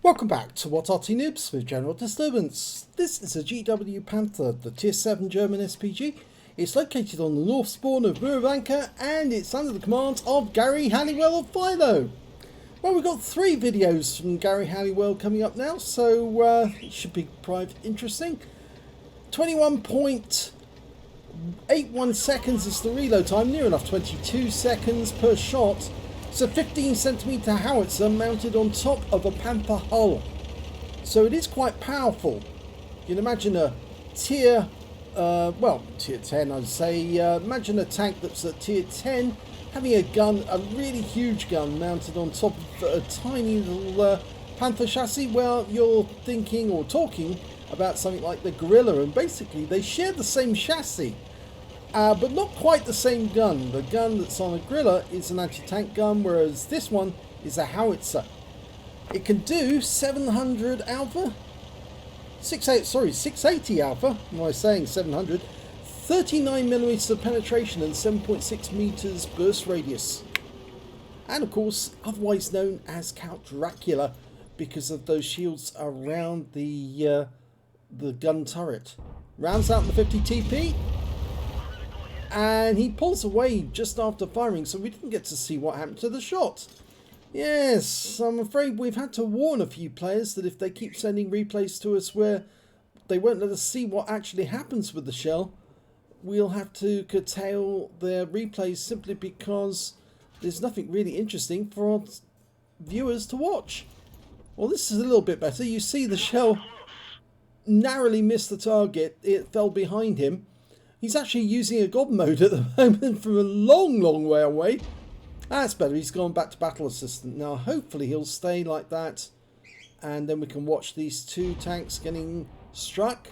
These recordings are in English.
Welcome back to What Arty Noobs with General Disturbance. This is a GW Panther, the Tier 7 German SPG. It's located on the north spawn of Murovanka and it's under the command of Gary Halliwell of FILO. Well, we've got 3 videos from Gary Halliwell coming up now, so it should be quite interesting. 21.81 seconds is the reload time, near enough 22 seconds per shot. It's a 15cm howitzer mounted on top of a Panther hull, so it is quite powerful. You can imagine a tier 10 I'd say, imagine a tank that's at tier 10 having a gun, a really huge gun mounted on top of a tiny little Panther chassis. Well, you're thinking or talking about something like the Gorilla, and basically they share the same chassis. But not quite the same gun. The gun that's on a Gorilla is an anti-tank gun, whereas this one is a howitzer. It can do 700 alpha, 680 alpha. Am I saying 700? 39 millimeters of penetration and 7.6 meters burst radius. And of course, otherwise known as Count Dracula, because of those shields around the gun turret. Rounds out in the 50 TP. And he pulls away just after firing, so we didn't get to see what happened to the shot. Yes, I'm afraid we've had to warn a few players that if they keep sending replays to us where they won't let us see what actually happens with the shell, we'll have to curtail their replays simply because there's nothing really interesting for our viewers to watch. Well, this is a little bit better. You see the shell narrowly missed the target. It fell behind him. He's actually using a God mode at the moment from a long, long way away. That's better. He's gone back to battle assistant. Now, hopefully he'll stay like that. And then we can watch these 2 tanks getting struck.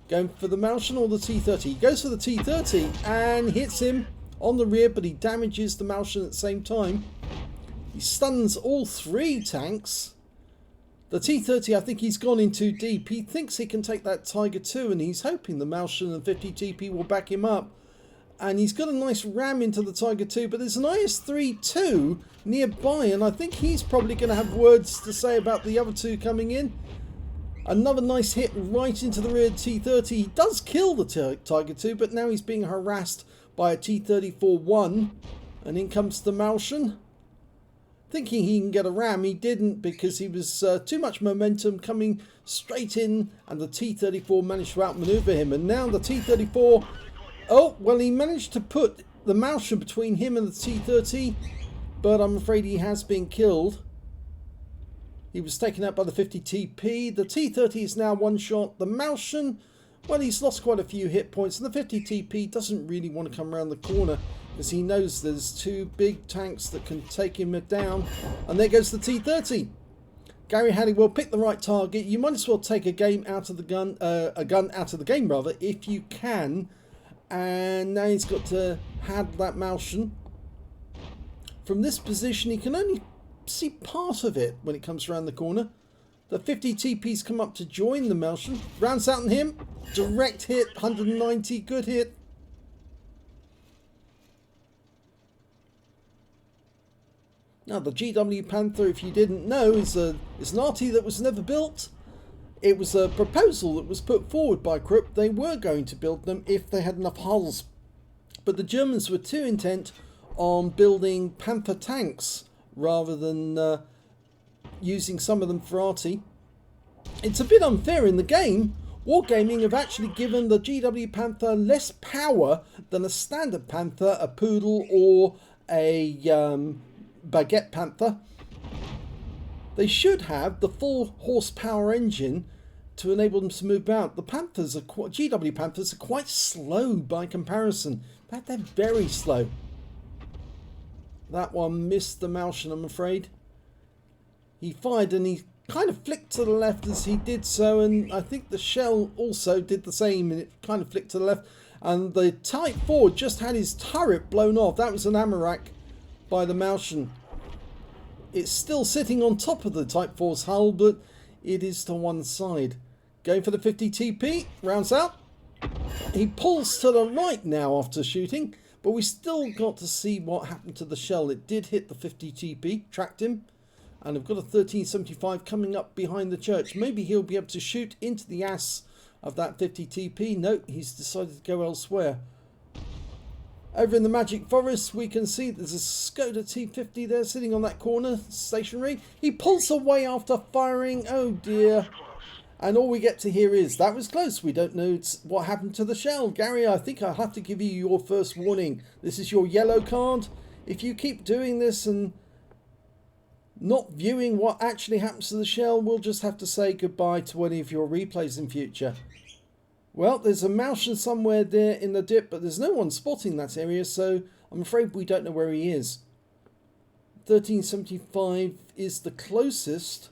Going for the Malshan or the T-30. He goes for the T-30 and hits him on the rear, but he damages the Malshan at the same time. He stuns all 3 tanks. The T-30, I think he's gone in too deep. He thinks he can take that Tiger II, and he's hoping the Malshan and 50 TP will back him up. And he's got a nice ram into the Tiger II, but there's an IS-3-2 nearby, and I think he's probably going to have words to say about the other 2 coming in. Another nice hit right into the rear T-30. He does kill the Tiger II, but now he's being harassed by a T-34-1. And in comes the Malshan. Thinking he can get a ram, he didn't, because he was too much momentum coming straight in, and the T-34 managed to outmaneuver him. And now the T-34, oh, well, he managed to put the Malshan between him and the T-30, but I'm afraid he has been killed. He was taken out by the 50 TP. The T-30 is now one shot. The Malshan, well, he's lost quite a few hit points, and the 50 TP doesn't really want to come around the corner, because he knows there's 2 big tanks that can take him down. And there goes the T-30. Gary Halliwell picked the right target. You might as well take a gun out of the game rather, if you can. And now he's got to handle that Malshan. From this position, he can only see part of it when it comes around the corner. The 50 TP's come up to join the Malshan. Rounds out on him. Direct hit, 190, good hit. Now, the GW Panther, if you didn't know, is an Arty that was never built. It was a proposal that was put forward by Krupp. They were going to build them if they had enough hulls. But the Germans were too intent on building Panther tanks rather than using some of them for Arty. It's a bit unfair in the game. Wargaming have actually given the GW Panther less power than a standard Panther, a Poodle, or a Baguette Panther. They should have the full horsepower engine to enable them to move about. The Panthers are GW Panthers are quite slow by comparison. In fact, they're very slow. That one missed the Malshan, I'm afraid. He fired and he kind of flicked to the left as he did so, and I think the shell also did the same, and it kind of flicked to the left. And the Type 4 just had his turret blown off. That was an ammo rack by the Malshan. It's still sitting on top of the Type 4's hull, but it is to one side. Going for the 50 TP, rounds out. He pulls to the right now after shooting, but we still got to see what happened to the shell. It did hit the 50 TP, tracked him. And I've got a 1375 coming up behind the church. Maybe he'll be able to shoot into the ass of that 50 TP. No, he's decided to go elsewhere. Over in the Magic Forest, we can see there's a Skoda T50 there sitting on that corner, stationary. He pulls away after firing. Oh dear. And all we get to hear is, that was close. We don't know what happened to the shell. Gary, I think I'll have to give you your first warning. This is your yellow card. If you keep doing this and not viewing what actually happens to the shell, we'll just have to say goodbye to any of your replays in future. Well, there's a Martian somewhere there in the dip, but there's no one spotting that area, so I'm afraid we don't know where he is. 1375 is the closest.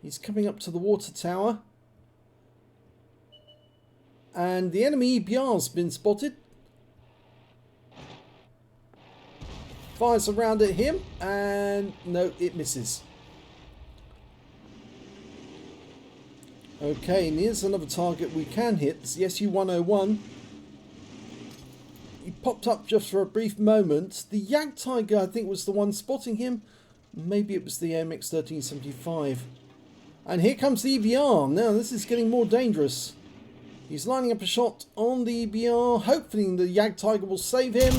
He's coming up to the water tower. And the enemy EBR's been spotted. Fires around at him, and no, it misses. Okay, and here's another target we can hit. It's the SU-101. He popped up just for a brief moment. The Yak Tiger, I think, was the one spotting him. Maybe it was the AMX 1375. And here comes the EBR. Now, this is getting more dangerous. He's lining up a shot on the EBR, hoping the Yak Tiger will save him.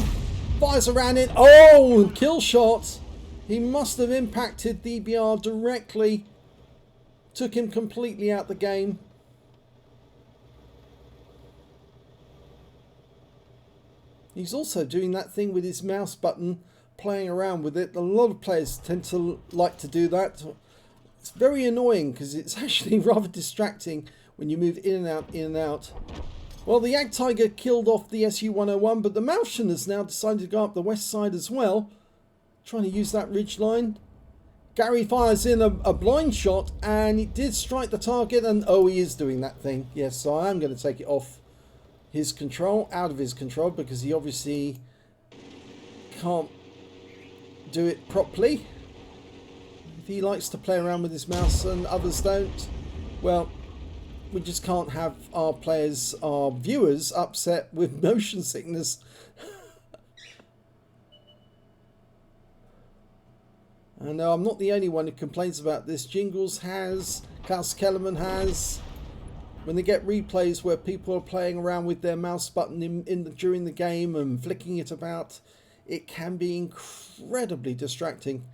Fires around it. Oh, kill shot. He must have impacted the EBR directly. Took him completely out the game. He's also doing that thing with his mouse button, playing around with it. A lot of players tend to like to do that. It's very annoying because it's actually rather distracting when you move in and out, in and out. Well, the Yak Tiger killed off the SU-101, but the Martian has now decided to go up the west side as well, trying to use that ridge line. Gary fires in a blind shot, and it did strike the target, and oh, he is doing that thing. Yes, so I am going to take it off his control, out of his control, because he obviously can't do it properly. If he likes to play around with his mouse and others don't, well, we just can't have our players, our viewers, upset with motion sickness. And I'm not the only one who complains about this. Jingles has, Klaus Kellerman has. When they get replays where people are playing around with their mouse button during the game and flicking it about, it can be incredibly distracting.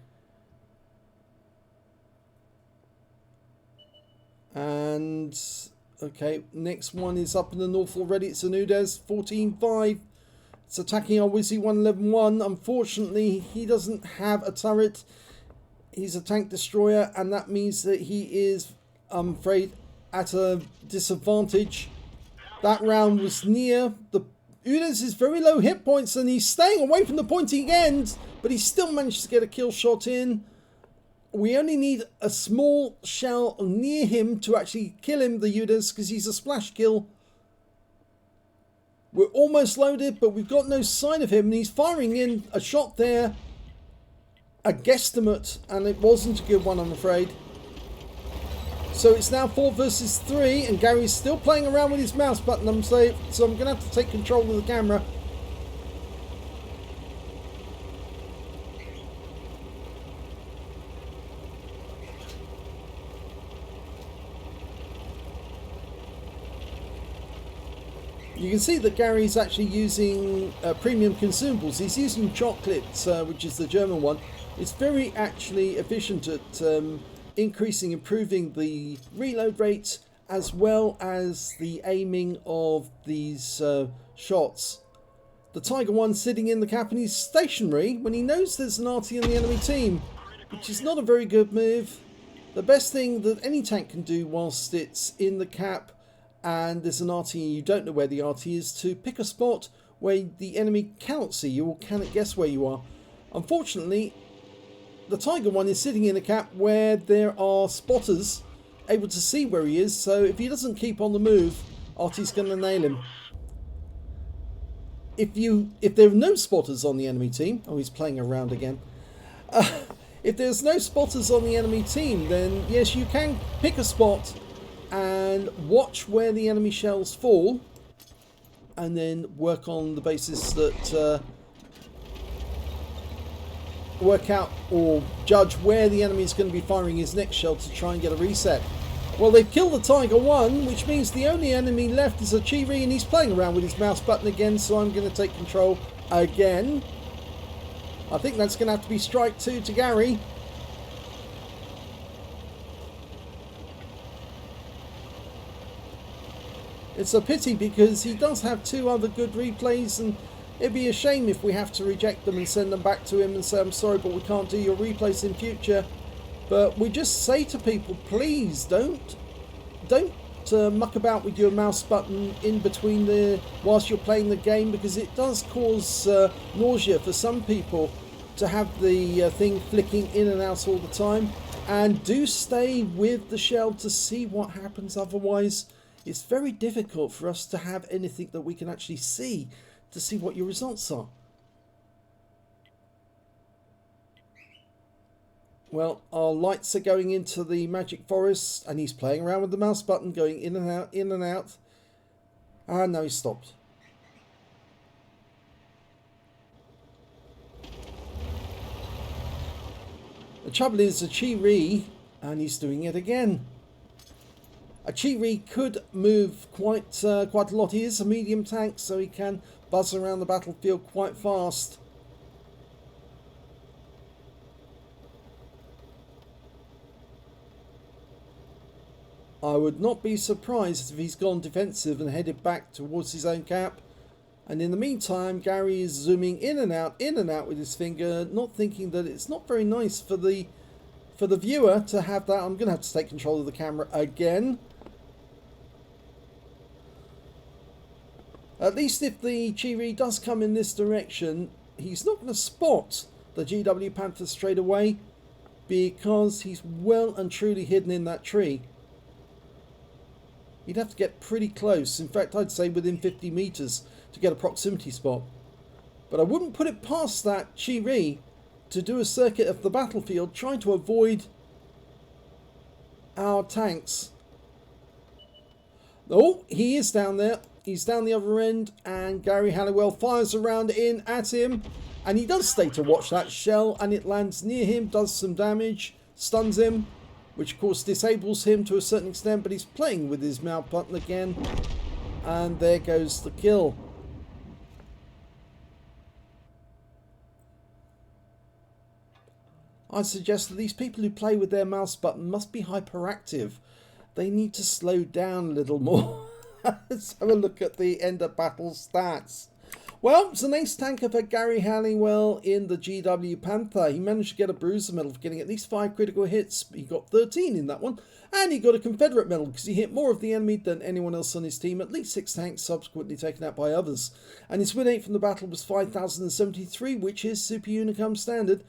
And okay, next one is up in the north already. It's a Nudes 14-5. It's attacking our Wizzy 111-1. Unfortunately, he doesn't have a turret. He's a tank destroyer, and that means that he is, I'm afraid, at a disadvantage. That round was near. The Udes is very low hit points, and he's staying away from the pointing end, but he still managed to get a kill shot in. We only need a small shell near him to actually kill him, the Udes, because he's a splash kill. We're almost loaded, but we've got no sign of him, and he's firing in a shot there. A guesstimate, and it wasn't a good one, I'm afraid. So it's now 4 versus 3, and Gary's still playing around with his mouse button, I'm saying, so I'm going to have to take control of the camera. You can see that Gary's actually using premium consumables. He's using chocolate, which is the German one. It's very actually efficient at improving the reload rate as well as the aiming of these shots. The Tiger 1 sitting in the cap, and he's stationary when he knows there's an Arty on the enemy team, which is not a very good move. The best thing that any tank can do whilst it's in the cap and there's an Arty and you don't know where the Arty is, to pick a spot where the enemy cannot see you or cannot guess where you are. Unfortunately, the Tiger 1 is sitting in a cap where there are spotters able to see where he is, so if he doesn't keep on the move, Arty's going to nail him. If there are no spotters on the enemy team, oh, he's playing around again. If there's no spotters on the enemy team, then yes, you can pick a spot and watch where the enemy shells fall, and then work on the basis that work out or judge where the enemy is going to be firing his next shell to try and get a reset. Well, they've killed the Tiger 1, which means the only enemy left is a Chiri, and he's playing around with his mouse button again, so I'm going to take control again. I think that's going to have to be strike 2 to Gary. It's a pity because he does have 2 other good replays, and it'd be a shame if we have to reject them and send them back to him and say, I'm sorry, but we can't do your replays in future. But we just say to people, please don't muck about with your mouse button in between whilst you're playing the game, because it does cause nausea for some people to have the thing flicking in and out all the time. And do stay with the shell to see what happens, otherwise it's very difficult for us to have anything that we can actually see to see what your results are. Well, our lights are going into the magic forest, and he's playing around with the mouse button, going in and out, in and out. And now he's stopped. The trouble is, a Chiri, and he's doing it again. A Chiri could move quite a lot. He is a medium tank, so he can buzz around the battlefield quite fast. I would not be surprised if he's gone defensive and headed back towards his own cap. And in the meantime, Gary is zooming in and out with his finger, not thinking that it's not very nice for the viewer to have that. I'm going to have to take control of the camera again. At least if the Chiri does come in this direction, he's not going to spot the GW Panther straight away, because he's well and truly hidden in that tree. You'd have to get pretty close. In fact, I'd say within 50 meters to get a proximity spot. But I wouldn't put it past that Chiri to do a circuit of the battlefield, trying to avoid our tanks. Oh, he is down there. He's down the other end, and Gary Halliwell fires around in at him. And he does stay to watch that shell, and it lands near him, does some damage, stuns him, which of course disables him to a certain extent, but he's playing with his mouse button again, and there goes the kill. I suggest that these people who play with their mouse button must be hyperactive. They need to slow down a little more. Let's have a look at the end of battle stats. Well, it's an ace tanker for Gary Halliwell in the GW Panther. He managed to get a bruiser medal for getting at least 5 critical hits. He got 13 in that one. And he got a Confederate medal because he hit more of the enemy than anyone else on his team. At least 6 tanks subsequently taken out by others. And his win rate from the battle was 5,073, which is Super Unicum standard.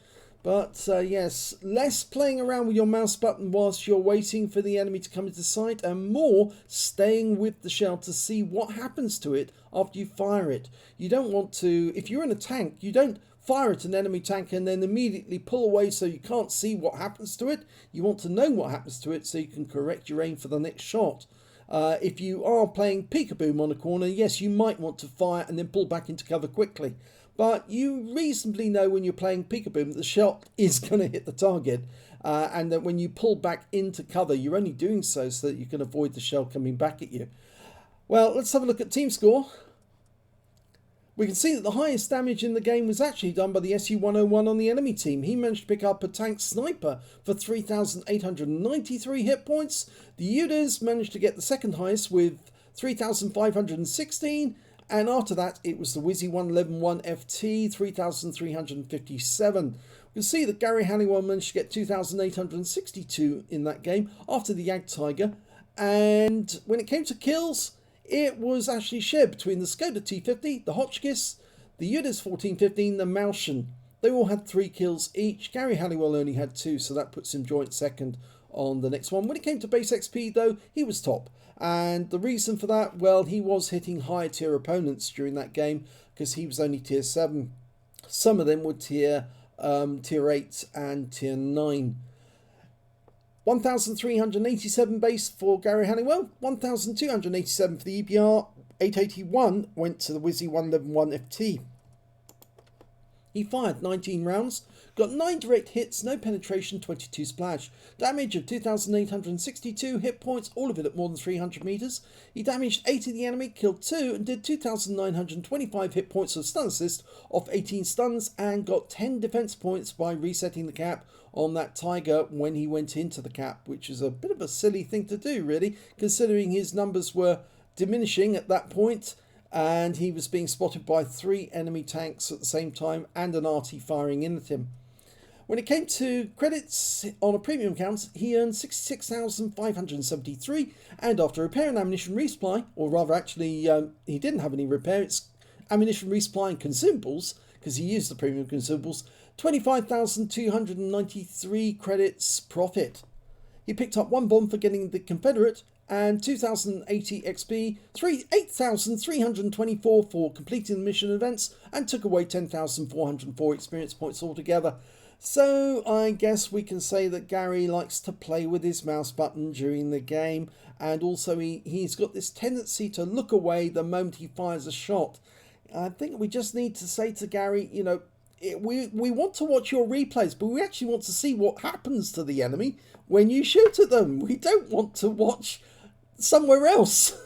But yes, less playing around with your mouse button whilst you're waiting for the enemy to come into sight, and more staying with the shell to see what happens to it after you fire it. You don't want to, if you're in a tank, you don't fire at an enemy tank and then immediately pull away so you can't see what happens to it. You want to know what happens to it so you can correct your aim for the next shot. If you are playing peekaboo on a corner, yes, you might want to fire and then pull back into cover quickly. But you reasonably know when you're playing peekaboo that the shot is going to hit the target, and that when you pull back into cover, you're only doing so that you can avoid the shell coming back at you. Well, let's have a look at team score. We can see that the highest damage in the game was actually done by the SU-101 on the enemy team. He managed to pick up a tank sniper for 3,893 hit points. The Udas managed to get the second highest with 3,516. And after that, it was the Wizzy 111 FT, 3,357. We can see that Gary Halliwell managed to get 2,862 in that game after the Yag Tiger. And when it came to kills, it was actually shared between the Skoda T50, the Hotchkiss, the Udas 1415, the Malshan. They all had 3 kills each. Gary Halliwell only had 2, so that puts him joint second on the next one. When it came to base XP, though, he was top. And the reason for that, well, he was hitting higher tier opponents during that game because he was only tier 7. Some of them were tier 8 and tier 9. 1,387 base for Gary Halliwell, 1,287 for the EBR, 881 went to the Wizzy 111 FT. He fired 19 rounds, got 9 direct hits, no penetration, 22 splash. Damage of 2,862 hit points, all of it at more than 300 meters. He damaged 8 of the enemy, killed 2, and did 2,925 hit points of stun assist off 18 stuns, and got 10 defense points by resetting the cap on that Tiger when he went into the cap, which is a bit of a silly thing to do, really, considering his numbers were diminishing at that point. And he was being spotted by 3 enemy tanks at the same time and an Arty firing in at him. When it came to credits on a premium account, he earned 66,573, and after repair and ammunition resupply, or rather actually he didn't have any repair, it's ammunition resupply and consumables, because he used the premium consumables, 25,293 credits profit. He picked up 1 bomb for getting the Confederate, and 2,080 XP, 8,324 for completing the mission events, and took away 10,404 experience points altogether. So I guess we can say that Gary likes to play with his mouse button during the game, and also he's got this tendency to look away the moment he fires a shot. I think we just need to say to Gary, you know, we want to watch your replays, but we actually want to see what happens to the enemy when you shoot at them. We don't want to watch somewhere else.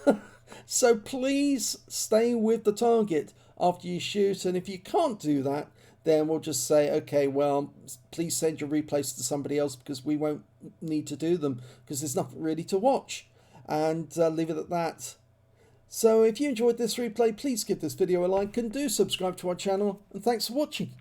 So please stay with the target after you shoot, and if you can't do that, then we'll just say, okay, well, please send your replays to somebody else, because we won't need to do them because there's nothing really to watch, and leave it at that. So if you enjoyed this replay, please give this video a like and do subscribe to our channel, and thanks for watching.